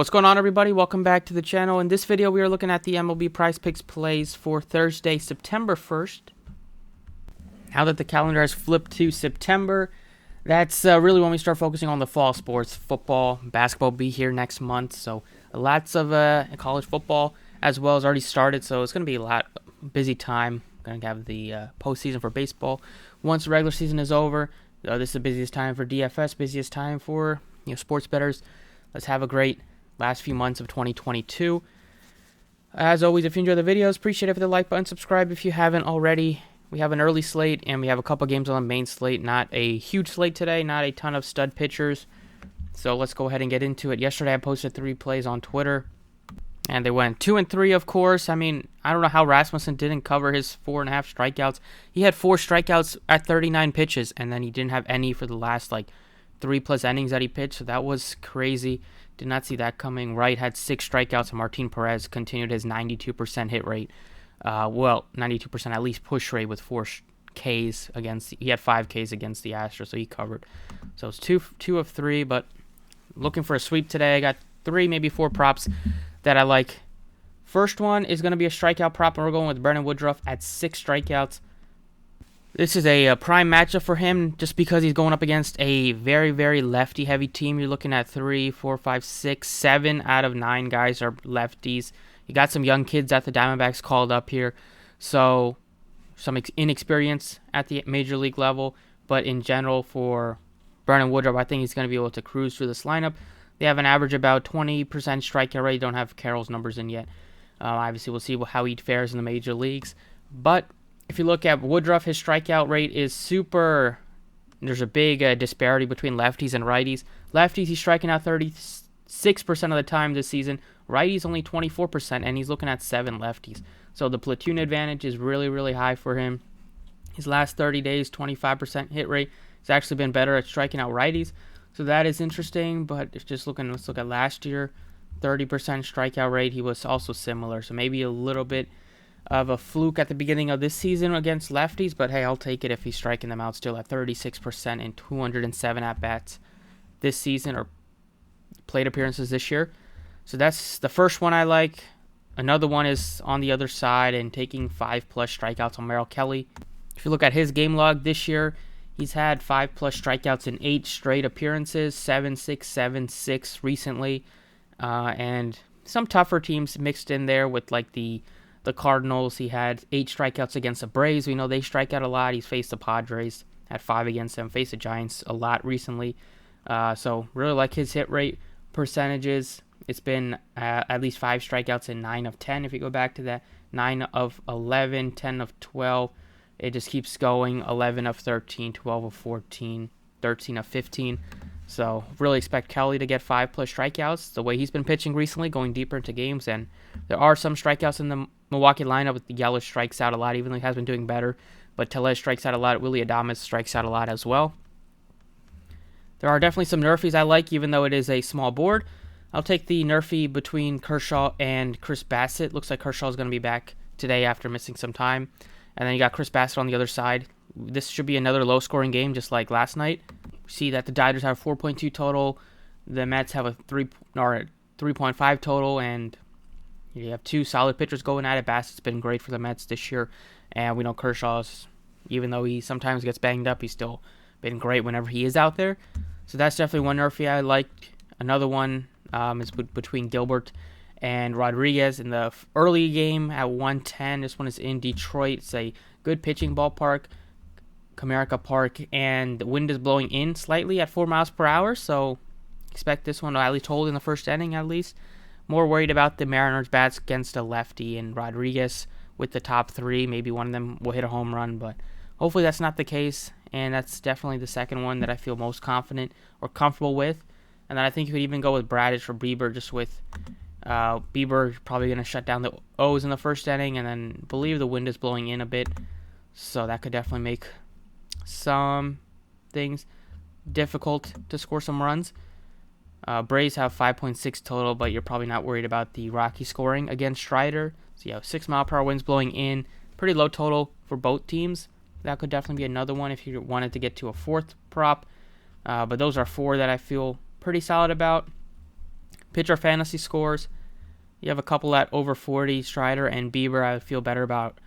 What's going on, everybody? Welcome back to the channel. In this video, we are looking at the MLB PrizePicks plays for Thursday, September 1st. Now that the calendar has flipped to September, that's really when we start focusing on the fall sports. Football, basketball will be here next month, so lots of college football as well has already started, so it's going to be a busy time. Going to have the postseason for baseball. Once the regular season is over, this is the busiest time for DFS, busiest time for sports bettors. Let's have a great last few months of 2022. As always, if you enjoy the videos, appreciate it for the like button, subscribe if you haven't already. We have an early slate, and we have a couple games on the main slate. Not a huge slate today, not a ton of stud pitchers. So let's go ahead and get into it. Yesterday, I posted 3 plays on Twitter, and they went 2 and 3, of course. I mean, I don't know how Rasmussen didn't cover his 4.5 strikeouts. He had 4 strikeouts at 39 pitches, and then he didn't have any for the last, 3+ innings that he pitched, so that was crazy. Did not see that coming. Wright had 6 strikeouts, and Martin Perez continued his 92% hit rate. 92% at least push rate with 4 Ks against. He had 5 Ks against the Astros, so he covered. So it's 2 of 3, but looking for a sweep today. I got 3, maybe 4 props that I like. First one is going to be a strikeout prop, and we're going with Brandon Woodruff at 6 strikeouts. This is a prime matchup for him just because he's going up against a very, very lefty-heavy team. You're looking at 3, 4, 5, 6, 7 out of 9 guys are lefties. You got some young kids at the Diamondbacks called up here, so some inexperience at the major league level. But in general, for Brandon Woodruff, I think he's going to be able to cruise through this lineup. They have an average about 20% strikeout rate. Don't have Carroll's numbers in yet. Obviously, we'll see how he fares in the major leagues. But if you look at Woodruff, his strikeout rate is super. There's a big disparity between lefties and righties. Lefties, he's striking out 36% of the time this season. Righties only 24%, and he's looking at 7 lefties. So the platoon advantage is really, really high for him. His last 30 days, 25% hit rate. He's actually been better at striking out righties. So that is interesting, but it's just let's look at last year. 30% strikeout rate, he was also similar. So maybe a little bit of a fluke at the beginning of this season against lefties, but hey, I'll take it if he's striking them out still at 36% in 207 at-bats this season, or plate appearances this year. So that's the first one I like. Another one is on the other side and taking 5+ strikeouts on Merrill Kelly. If you look at his game log this year, he's had 5+ strikeouts in 8 straight appearances, 7-6, 7-6 recently, and some tougher teams mixed in there with the Cardinals. He had 8 strikeouts against the Braves. We know they strike out a lot. He's faced the Padres, had 5 against them, faced the Giants a lot recently. So really like his hit rate percentages. It's been at least 5 strikeouts in 9 of 10. If you go back to that, 9 of 11, 10 of 12. It just keeps going. 11 of 13, 12 of 14, 13 of 15. So really expect Kelly to get 5+ strikeouts. The way he's been pitching recently, going deeper into games, and there are some strikeouts in the Milwaukee lineup. With the Yelich strikes out a lot, even though he has been doing better. But Tellez strikes out a lot. Willy Adames strikes out a lot as well. There are definitely some nerfies I like, even though it is a small board. I'll take the nerfie between Kershaw and Chris Bassett. Looks like Kershaw is going to be back today after missing some time. And then you got Chris Bassett on the other side. This should be another low-scoring game, just like last night. See that the Dodgers have 4.2 total. The Mets have a 3.5 total, and you have 2 solid pitchers going at it. Bassett's been great for the Mets this year, and we know Kershaw's, even though he sometimes gets banged up, he's still been great whenever he is out there. So that's definitely one nerfie I like. Another one is between Gilbert and Rodriguez in the early game at 110. This one is in Detroit. It's a good pitching ballpark, Comerica Park, and the wind is blowing in slightly at 4 miles per hour, so expect this one to at least hold in the first inning at least. More worried about the Mariners' bats against a lefty, and Rodriguez with the top 3. Maybe one of them will hit a home run, but hopefully that's not the case, and that's definitely the second one that I feel most confident or comfortable with. And then I think you could even go with Bradish or Bieber, just with Bieber probably going to shut down the O's in the first inning, and then believe the wind is blowing in a bit, so that could definitely make some things difficult to score some runs. Braves have 5.6 total, but you're probably not worried about the Rocky scoring against Strider. So 6 mile per hour winds blowing in, pretty low total for both teams. That could definitely be another one if you wanted to get to a 4th prop. But those are 4 that I feel pretty solid about. Pitcher fantasy scores. You have a couple at over 40, Strider and Bieber. I feel better about.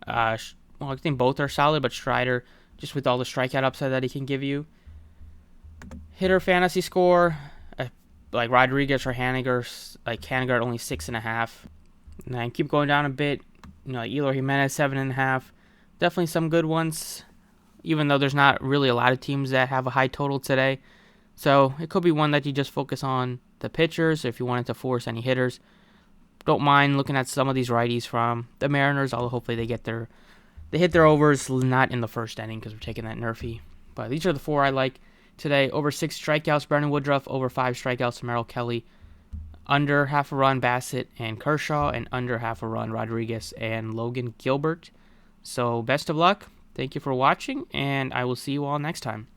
Well, I think both are solid, but Strider, just with all the strikeout upside that he can give you. Hitter fantasy score, like Rodriguez or Haniger, like Haniger at only 6.5. And then keep going down a bit. Like Eloy Jimenez 7.5. Definitely some good ones, even though there's not really a lot of teams that have a high total today. So it could be one that you just focus on the pitchers if you wanted to force any hitters. Don't mind looking at some of these righties from the Mariners, although hopefully they hit their overs not in the first inning because we're taking that nerfy. But these are the 4 I like today. Over 6 strikeouts, Brandon Woodruff. Over 5 strikeouts, Merrill Kelly. Under half a run, Bassett and Kershaw. And under half a run, Rodriguez and Logan Gilbert. So best of luck. Thank you for watching, and I will see you all next time.